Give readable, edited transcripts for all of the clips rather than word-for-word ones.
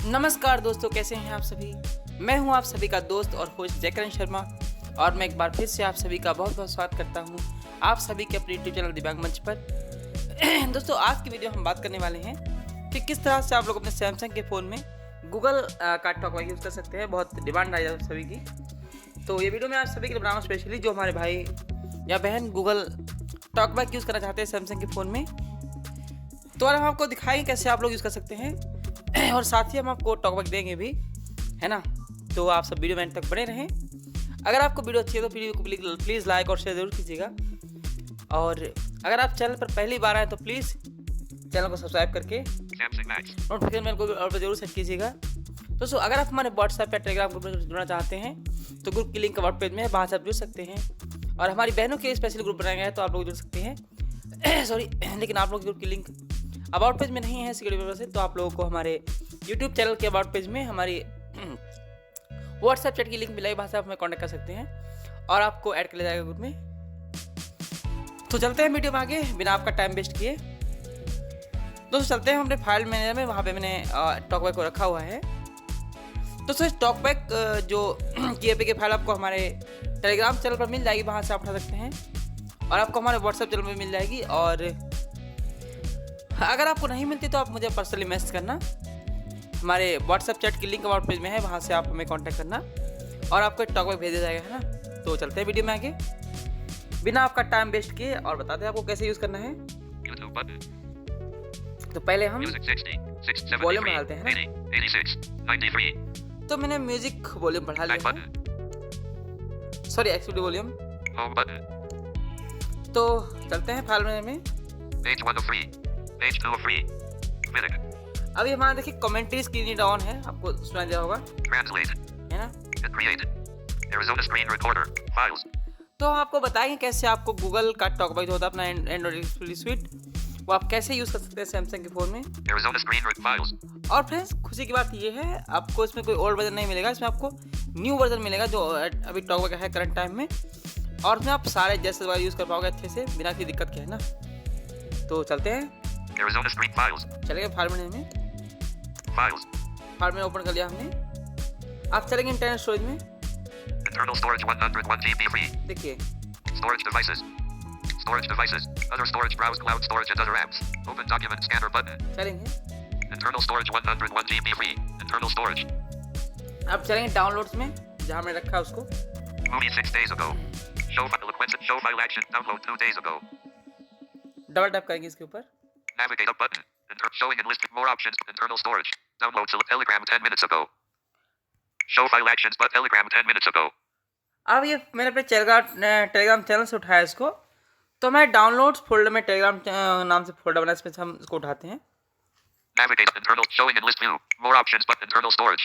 नमस्कार दोस्तों, कैसे हैं आप सभी। मैं हूं आप सभी का दोस्त और होस्ट जयकरण शर्मा और मैं एक बार फिर से आप सभी का बहुत बहुत स्वागत करता हूं आप सभी के अपने यूट्यूब चैनल दिव्यांग मंच पर। दोस्तों, आज की वीडियो हम बात करने वाले हैं कि किस तरह से आप लोग अपने सैमसंग के फ़ोन में गूगल का टॉकबैक यूज़ कर सकते हैं। बहुत डिमांड आई है आप सभी की, तो ये वीडियो मैं आप सभी के लिए बना रहा हूँ स्पेशली जो हमारे भाई या बहन गूगल टॉकबैक यूज़ करना चाहते हैं सैमसंग के फ़ोन में। तो हम आपको दिखाएंगे कैसे आप लोग यूज़ कर सकते हैं और साथ ही हम आपको टॉकबैक देंगे भी, है ना। तो आप सब वीडियो में अंत तक बने रहें। अगर आपको वीडियो अच्छी है तो वीडियो को प्लीज़ लाइक और शेयर जरूर कीजिएगा, और अगर आप चैनल पर पहली बार आए तो प्लीज़ चैनल को सब्सक्राइब करके नोटिफिकेशन बेल को और जरूर सेट कीजिएगा। दोस्तों, अगर आप हमारे व्हाट्सएप या टेलीग्राम ग्रुप में जुड़ना चाहते हैं तो ग्रुप की लिंक वर्ड पेज में है, वहाँ से आप जुड़ सकते हैं। और हमारी बहनों के स्पेशल ग्रुप बनाया गया है तो आप लोग जुड़ सकते हैं। सॉरी, लेकिन आप लोग ग्रुप की लिंक अबाउट पेज में नहीं है सिक्योरिटी वजह से, तो आप लोगों को हमारे यूट्यूब चैनल के अबाउट पेज में हमारी व्हाट्सएप चैट की लिंक मिलाई, वहाँ से आप हमें कॉन्टैक्ट कर सकते हैं और आपको ऐड कर लिया जाएगा ग्रुप में। तो चलते हैं वीडियो में आगे बिना आपका टाइम वेस्ट किए। दोस्तों, चलते हैं अपने फाइल मैनेजर में, वहाँ पे मैंने टॉकबैक को रखा हुआ है। दोस्तों, इस टॉकबैक जो की फाइल आपको हमारे टेलीग्राम चैनल पर मिल जाएगी, वहाँ से आप उठा सकते हैं, और आपको हमारे व्हाट्सएप चैनल पर मिल जाएगी। और अगर आपको नहीं मिलती तो आप मुझे पर्सनली मैसेज करना, हमारे व्हाट्सएप चैट की लिंक अबाउट पेज में है, वहाँ से आप हमें कांटेक्ट करना और आपको एक टॉकबैक भेज दिया जाएगा, है ना। तो चलते हैं वीडियो में आगे बिना आपका टाइम वेस्ट किए और बताते हैं आपको कैसे यूज़ करना है। तो पहले हम वॉल्यूम बढ़ाते हैं ना। तो मैंने म्यूजिक वॉल्यूम बढ़ा लिया, सॉरी एक्चुअली वॉल्यूम। तो चलते हैं फाइल मैनेजर में। अभी हमारा देखिए कमेंट्री स्क्रीन ऑन है, आपको सुना दिया होगा, है ना। तो हम आपको बताएंगे कैसे आपको गूगल का टॉकबैक जो होता है अपना एंड्रॉइड स्वीट, वो आप कैसे यूज़ कर सकते हैं सैमसंग के फ़ोन में। और फ्रेंड्स, खुशी की बात ये है, आपको इसमें कोई ओल्ड वर्जन नहीं मिलेगा, इसमें आपको न्यू वर्जन मिलेगा जो अभी टॉकबैक है करंट टाइम में, और उसमें आप सारे जैसे वगैरह यूज़ कर पाओगे अच्छे से बिना किसी दिक्कत के, है ना। तो चलते हैं, चलेंगे फाइल मैनेजर में। फाइल में ओपन कर लिया हमने। आप चलेंगे इंटरनल स्टोरेज में। Internal storage 101 GB free. देखिए Storage devices. Other storage, browse cloud storage and other apps. Open document scanner button. चलेंगे, Internal storage 101 GB free. Internal storage. आप चलेंगे डाउनलोड्स में, जहाँ मैंने रखा है उसको। Movie 6 days ago. Show file action. Download 2 days ago. Double tap करेंगे इसके ऊपर। Navigate up button. Showing and listing more options. Internal storage. Download to Telegram 10 minutes ago. Show file actions but Telegram 10 minutes ago. अब ये मैंने अपने Telegram channel से उठाया इसको, तो मैं डाउनलोड्स फोल्डर में टेलीग्राम नाम से फोल्डर बना, इसमें हम इसको उठाते हैं। Navigate internal showing and list view. More options but internal storage.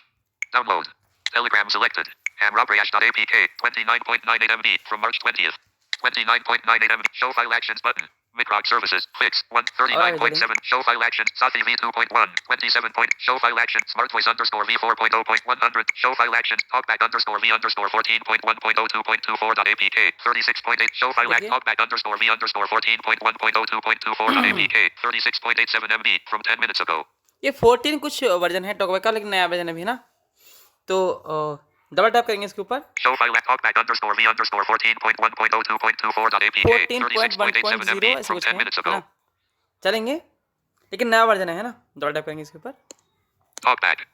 Download. Telegram selected. Hamrapriyash.apk 29.98 MB from March 20th. 29.98 MB. Show file actions button. Microg services. Fix. 139.7. Show file actions. Sati V2.1. 27. Show file actions. Smart voice underscore V4.0.100. Show file actions. TalkBack underscore V underscore 14.1.02.24.apk. 36.8. Show file act. TalkBack underscore V underscore 14.1.02.24.apk. 36.87 MB from 10 minutes ago. ये 14 कुछ version है talkback का, लेकिन नया version है भी ना। तो डबल टैप करेंगे इसके ऊपर। Show file act. TalkBack underscore V underscore 14.1.02.24.apk. 14.1.0 ऐसे कुछ है ना। चलेंगे, लेकिन नया वर्जन है ना। डबल टैप करेंगे इसके ऊपर। TalkBack.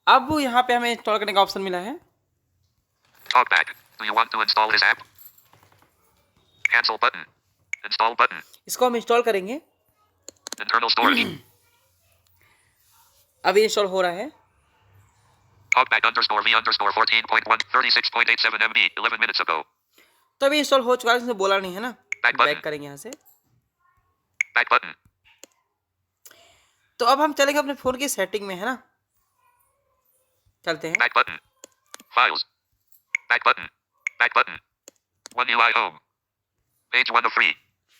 अब यहाँ पे हमें इंस्टॉल करने का ऑप्शन मिला है। TalkBack. Do you want to install this app? Cancel button. Install button. इसको हम इंस्टॉल करेंगे। Internal storage. अभी इंस्टॉल हो रहा है। TalkBack underscore V underscore 14.1 36.87 MB 11 minutes ago. तो अभी इंस्टॉल हो चुका है, इसने बोला नहीं है ना। बैक करेंगे यहाँ से। Back button. तो अब हम चलेंगे अपने फोन की सेटिंग में, है ना। चलते हैं। Back button. Files. Back button. Back button. One UI home. Page 1 of 3.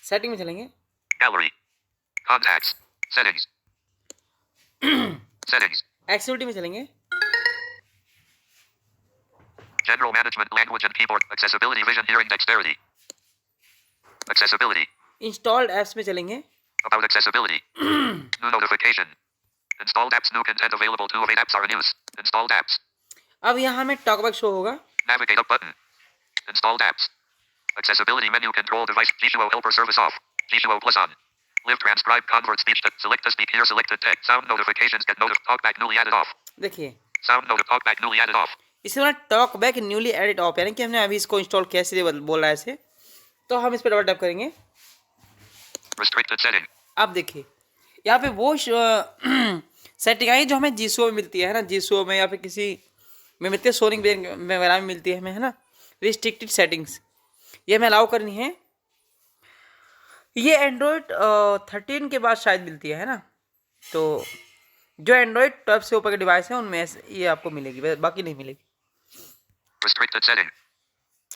Setting में चलेंगे। Gallery. Contacts. Settings. Settings. Activity में चलेंगे। General management language and keyboard. Accessibility vision hearing dexterity. Accessibility. Installed apps में चलेंगे। About accessibility. New notification. Installed apps. New content available. 2 of 8 apps are in use. Installed apps. अब यहाँ हमें talkback show होगा. Navigate up button. Installed apps. Accessibility menu. Control device. G2O helper service off. G2O plus on. Live transcribe convert speech to select to speak here selected text. Sound notifications get notified. TalkBack newly added off. देखिए Sound note TalkBack newly added off. इसे ना talkback newly edit of, यानी कि हमने अभी इसको install किया, इसलिए बोल रहा है ऐसे. तो हम इस पर डबल टैप करेंगे. Restricted setting. अब देखिए यहाँ पे वो सेटिंग आई जो हमें जीसो में मिलती है ना, जीसो में या फिर किसी में मिलती है, सोनिंग वगैरह में मिलती है हमें, है ना. रिस्ट्रिक्टेड सेटिंग्स ये हमें अलाउ करनी है. ये एंड्रॉयड 13 के बाद शायद मिलती है ना. तो जो एंड्रॉयड 12 से ऊपर के डिवाइस है उनमें ये आपको मिलेगी, बाकी नहीं मिलेगी. Restricted setting.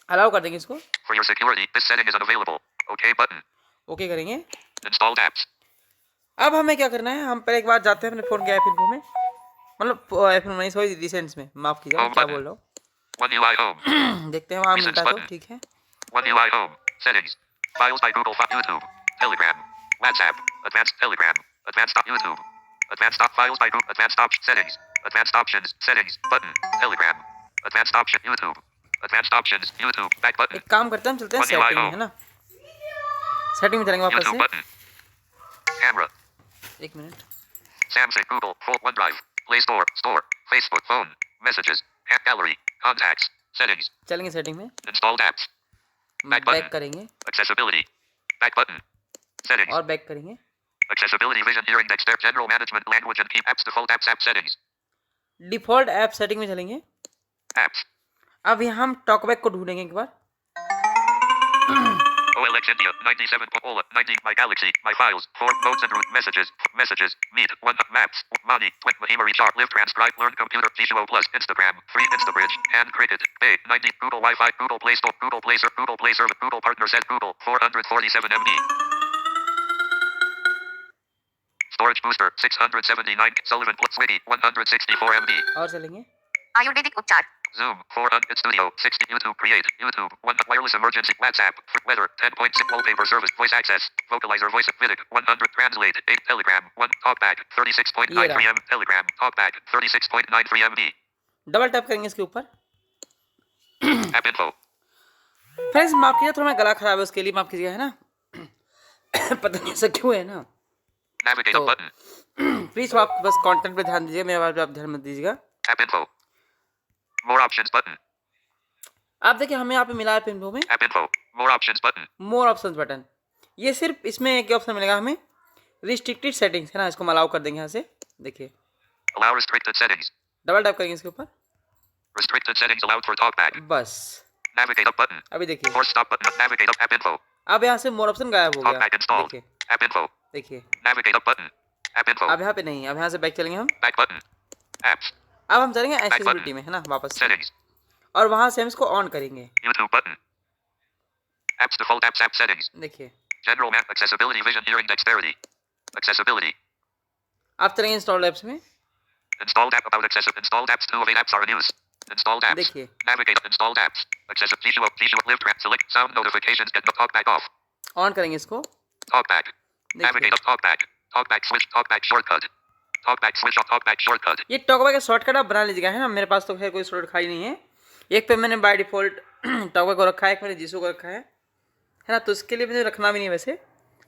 अलाउ कर देंगे इसको. For your security, this setting is unavailable. OK button. Okay करेंगे. Installed apps. अब हमें क्या करना है, हम पहले एक बार जाते हैं अपने फ़ोन के ऐप इन्फो में, मतलब ऐप में नहीं, सॉरी रिसेंट्स में, माफ़ कीजिएगा क्या बोल रहा हूँ. One UI home. देखते हैं वहाँ मिलता है तो ठीक है. One UI home. Settings. Files by Google. YouTube. Telegram. WhatsApp. Advanced Telegram. Advanced YouTube. Advanced files by Google. Advanced settings. Advanced options. Settings. Button. Telegram. Advanced option. YouTube. Advanced options. YouTube. Back button. एक काम करते हैं, हम चलते हैं setting में, है ना. सेटिंग में चलेंगे वापस YouTube से. button. Camera. एक minute. Samsung. Google. OneDrive. Play Store. Store. Facebook. Phone. Messages. App Gallery. Contacts. Settings. चलेंगे सेटिंग में. Installed apps. Back button. Back करेंगे Accessibility. Back button. Settings. और बैक करेंगे. Accessibility vision hearing text general management language and keep apps default apps app settings. Default app setting में चलेंगे. Apps. अब यहाँ हम टॉकबैक को ढूंढेंगे एक बार. OLX India 97 Pola 90 My Galaxy My Files 4 Modes and Route Messages Meet 1 Maps Money 20 Mahima Recharge Live Transcribe Learn Computer G2O Plus Instagram Free Instabridge and Cricket Pay 90 Google Wi-Fi Google Play Store Google Play Server Google Partner says Google 447 MB Storage Booster 679 Sullivan Plus Wiki 164 MB और चलेंगे. आयुर्वेदिक उपचार. Zoom 400 Studio 60 YouTube Create YouTube 1 Wireless Emergency WhatsApp Weather 10.6 Wallpaper Service Voice Access Vocalizer Voice Vidic 100 Translate 8 Telegram 1 TalkBack 36.93 M Telegram TalkBack 36.93 MB double tap करेंगे इसके ऊपर. App Info friends माफ़ कीजिए, थोड़ा मेरा गला खराब है, उसके लिए माफ़ कीजिएगा, है ना. पता नहीं ऐसा क्यों है ना. Navigate up button प्लीज़ आप बस कंटेंट पे ध्यान दीजिए, मेरे बात पे आप ध्यान मत दीजिएगा. App Info More Options button आप देखिए हमें यहाँ पे मिला है इन्फो में App Info More Options button more options button. ये सिर्फ इसमें एक ऑप्शन मिलेगा हमें, रिस्ट्रिक्टेड सेटिंग्स, है ना. इसको हम अलाउ कर देंगे यहाँ से. देखिए Allow restricted settings double tap करेंगे इसके ऊपर. Restricted settings allowed for TalkBack बस Navigate up button अभी देखिए, Force stop button Navigate up App Info अब यहाँ से मोर ऑप्शन गायब हो गया. TalkBack installed देखिए App Info देखिए Navigate up button App Info अब यहाँ पे नहीं, अब यहाँ से बैक चलेंगे हम. Back button Apps अब हम चलेंगे एक्सेसिबिलिटी में, है ना, वापस से. Settings और वहाँ से हम इसको ऑन करेंगे. YouTube button Apps default apps app settings देखिए General map accessibility vision hearing dexterity Accessibility आप चलेंगे इंस्टॉल एप्स में. Installed app about accessible Installed apps 2 of 8 apps are in use Installed apps देखिए Navigate Installed apps Accessible G2O Live Trans Select Sound notifications Get the TalkBack off on करेंगे इसको. TalkBack देखिए Navigate up TalkBack TalkBack switch TalkBack shortcut TalkBack switch off TalkBack shortcut ये talkback का shortcut आप बना लीजिएगा, है ना. मेरे पास तो खैर कोई शॉर्टकट ही नहीं है. एक पे मैंने बाय डिफ़ॉल्ट टॉकबैक को रखा है, एक मैंने जीसो को रखा है ना. तो इसके लिए मुझे रखना भी नहीं, वैसे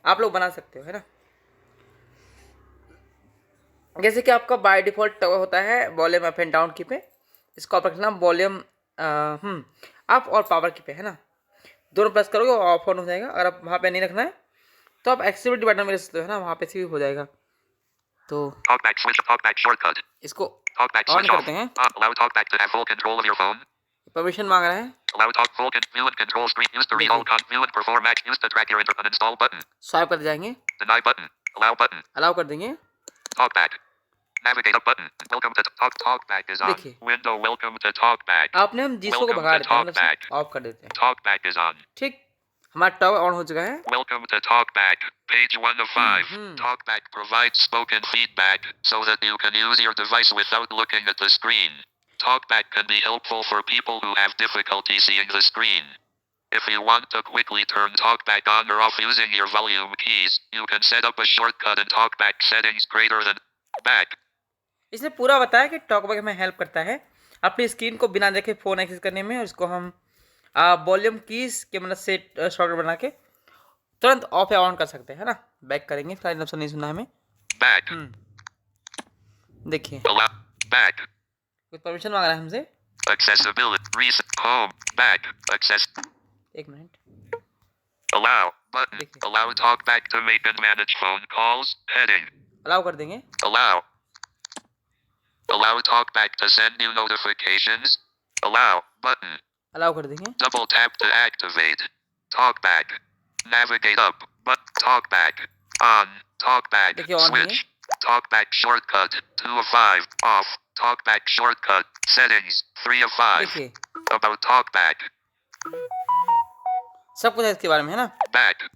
आप लोग बना सकते हो, है ना. जैसे कि आपका बाय डिफ़ॉल्ट होता है वॉल्यूम अप एंड डाउन की पे, इसको आप रखना वॉल्यूम अप और पावर की पे, है ना. दोनों प्रेस करोगे वो ऑफ ऑन हो जाएगा. अगर आप वहाँ पे नहीं रखना है तो आप एक्सेसिबिलिटी बटन में रख सकते हो, है ना, वहाँ पे से भी हो जाएगा. तो TalkBack switch TalkBack shortcut इसको TalkBack ऑन switch off करते हैं. Allow TalkBack to have full control of your phone permission मांग रहा है. Allow talk full view and control screen Use to read all view and perform match Use to track your uninstall button swipe कर जाएंगे. Deny button Allow button allow कर देंगे. TalkBack Navigate up button Welcome to TalkBack is on देखिए. Window welcome to TalkBack आपने हम जीसो को Welcome भगा to देते हैं, मतलब TalkBack. ऑफ कर देते हैं. TalkBack is on ठीक, हमारा टॉक ऑन हो चुका है. Welcome to TalkBack Page 1 of 5 TalkBack provides spoken feedback so that you can use your device without looking at the screen TalkBack can be helpful for people who have difficulty seeing the screen If you want to quickly turn TalkBack on or off using your volume keys, you can set up a shortcut in TalkBack settings greater than back. इसने पूरा बताया कि talkback हमें help करता है अपनी screen को बिना देखे फ़ोन एक्सेस करने में, और इसको हम वॉल्यूम कीज की मदद से शॉर्टकट बना के तुरंत ऑफ या ऑन कर सकते हैं, है ना। बैक करेंगे, फिलहाल ऑप्शन नहीं सुना हमें। Back. देखिए Allow. Back. कुछ परमिशन मांग रहा है हमसे। Accessibility. Reset. Home. Back. Access. एक मिनट, Allow. Button. देखिए Allow TalkBack to make and manage phone calls. Heading. Allow कर देंगे। Allow. Allow TalkBack to send new notifications. Allow. Button. Allow कर देंगे। Double tap to activate. TalkBack. Navigate up. But TalkBack. On. TalkBack. देखिए on है। Switch. TalkBack shortcut. 2 of 5. Off. TalkBack shortcut. Settings. 3 of 5. देखिए About TalkBack. सब कुछ है इसके बारे में, है ना। Back.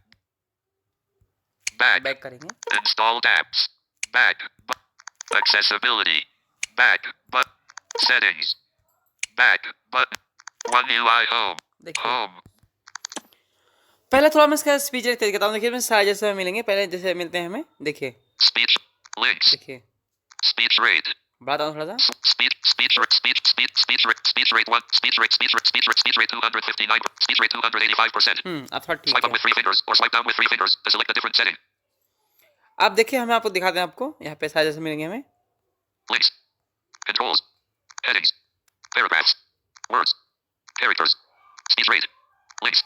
Back. बैक करेंगे। Installed apps. Back. Accessibility. Back. But. Settings. Back. But. One UI home. देखिए Home. पहले थोड़ा मैं इसका स्पीच तेज करता हूँ। देखिए इसमें सारे जैसे हमें मिलेंगे, पहले जैसे मिलते हैं हमें। देखिए Speech. Links. देखिए Speech rate. बढ़ाता हूँ थोड़ा सा। Speech rate 1, speech rate 259, speech rate 285%. अब थोड़ा ठीक Swipe up है। with 3 fingers or swipe down with 3 fingers to select a different setting. आप देखिए, हमें आपको दिखाते हैं, आपको यहाँ पे सारे जैसे मिलेंगे हमें। Links. Controls. Headings. Paragraphs. Words. Characters. Speech rate. Links.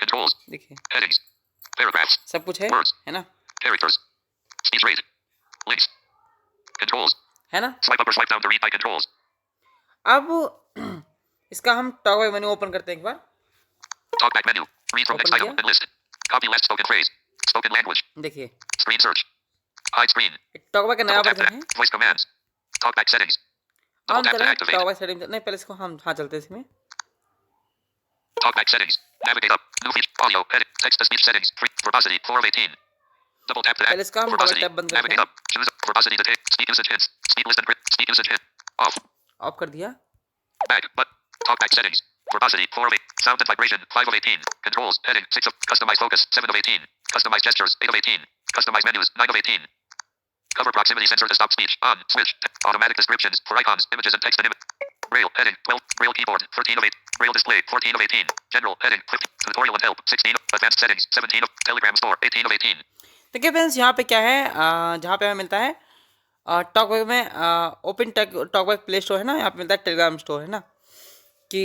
Controls. देखिए Headings. Paragraphs. सब कुछ है, Words. है ना, Characters. Speech rate. Links. Controls. है ना। Swipe up or swipe down to read by controls. अब इसका हम टॉकबैक मेन्यू ओपन करते हैं एक बार। TalkBack menu. Read from next Open item किया। and list. Copy last spoken phrase. Spoken language. देखिए Screen search. Hide screen. Talkback का नया Double tap वर्जन है। to voice commands. TalkBack settings. Double हम tap to चले activate. Talkback setting, नहीं पहले इसको हम हाँ चलते हैं इसमें। TalkBack settings. Navigate up. New feature. Audio. Edit. Text to speech settings. Verbosity. 4 of 18. Double tap to पहले इसका हम डबल verbosity. टैप बंद करते Navigate हैं। up. Choose verbosity to take. Speak usage hints. Speak list and grid. Speak usage hint. Off. Of कर दिया। Back. But. TalkBack settings. Verbosity. 4 of 8. Sound and vibration. 5 of 18. Controls. Heading. 6 of. Customize focus. 7 of 18. Customize gestures. 8 of 18. Customize menus. 9 of 18. Cover proximity sensor to stop speech. On. Switch. Automatic descriptions for icons, images, and text and image. Braille. Heading. 12. Braille keyboard. 13 of 8. Braille display. 14 of 18. General. Heading. 50. Tutorial and help. 16 of. Advanced settings. 17 of. Telegram store. 18 of 18. देखिए friends, यहाँ पे क्या है, जहाँ पे हमें मिलता है टॉकबैक में ओपन टॉकबैक प्ले स्टोर है ना, यहाँ पे मिलता है टेलीग्राम स्टोर, है ना। कि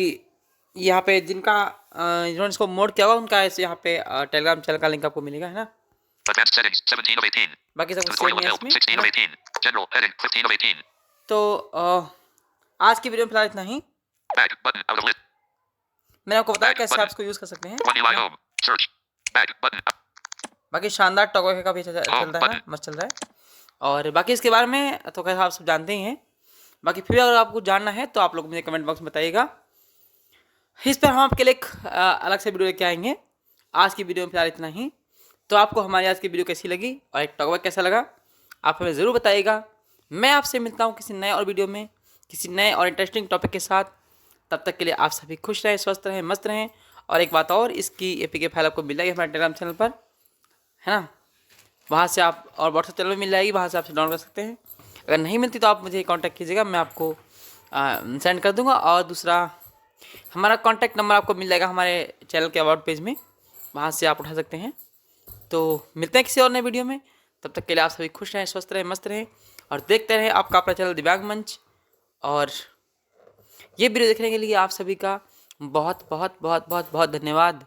यहाँ पे जिनका जिन्होंने इसको मोड किया होगा उनका ऐसे यहाँ पे टेलीग्राम चैनल का लिंक आपको मिलेगा, है ना। Advanced settings. 17 of 18. बाकी सब कुछ Tutorial सेम and है help. इसमें, 16 है of ना? 18. General. Heading. 15 of 18. तो आज की वीडियो में फिलहाल इतना ही। Back. Button. Out of list. मैंने आपको बताया Back कैसे button. आप इसको यूज़ कर सकते हैं, One UI है ना? home. Search. Back. Button. बाकी शानदार टॉकबैक का भी चल रहा है, मस्त चल रहा है। और बाकी इसके बारे में तो कैसे आप सब जानते ही हैं। बाकी फिर अगर आपको जानना है तो आप लोग मुझे कमेंट बॉक्स में बताइएगा। इस पर हम आपके लिए एक अलग से वीडियो लेके आएंगे। आज की वीडियो में फिलहाल इतना ही। तो आपको हमारी आज की वीडियो कैसी लगी और एक टॉकबैक कैसा लगा, आप हमें ज़रूर बताइएगा। मैं आपसे मिलता हूँ किसी नए और वीडियो में, किसी नए और इंटरेस्टिंग टॉपिक के साथ। तब तक के लिए आप सभी खुश रहें, स्वस्थ रहें, मस्त रहें। और एक बात और, इसकी APK फाइल आपको मिल जाएगी हमारे टेलीग्राम चैनल पर, है ना। वहाँ से आप, और व्हाट्सएप चैनल में मिल जाएगी, वहाँ से आप डाउनलोड कर सकते हैं। अगर नहीं मिलती तो आप मुझे कांटेक्ट कीजिएगा, मैं आपको सेंड कर दूंगा। और दूसरा, हमारा कांटेक्ट नंबर आपको मिल जाएगा हमारे चैनल के अबाउट पेज में, वहाँ से आप उठा सकते हैं। तो मिलते हैं किसी और नए वीडियो में। तब तक के लिए आप सभी खुश रहें, स्वस्थ रहें, मस्त रहें और देखते रहें आपका अपना चैनल दिव्यांग मंच। और ये वीडियो देखने के लिए आप सभी का बहुत बहुत बहुत बहुत बहुत धन्यवाद।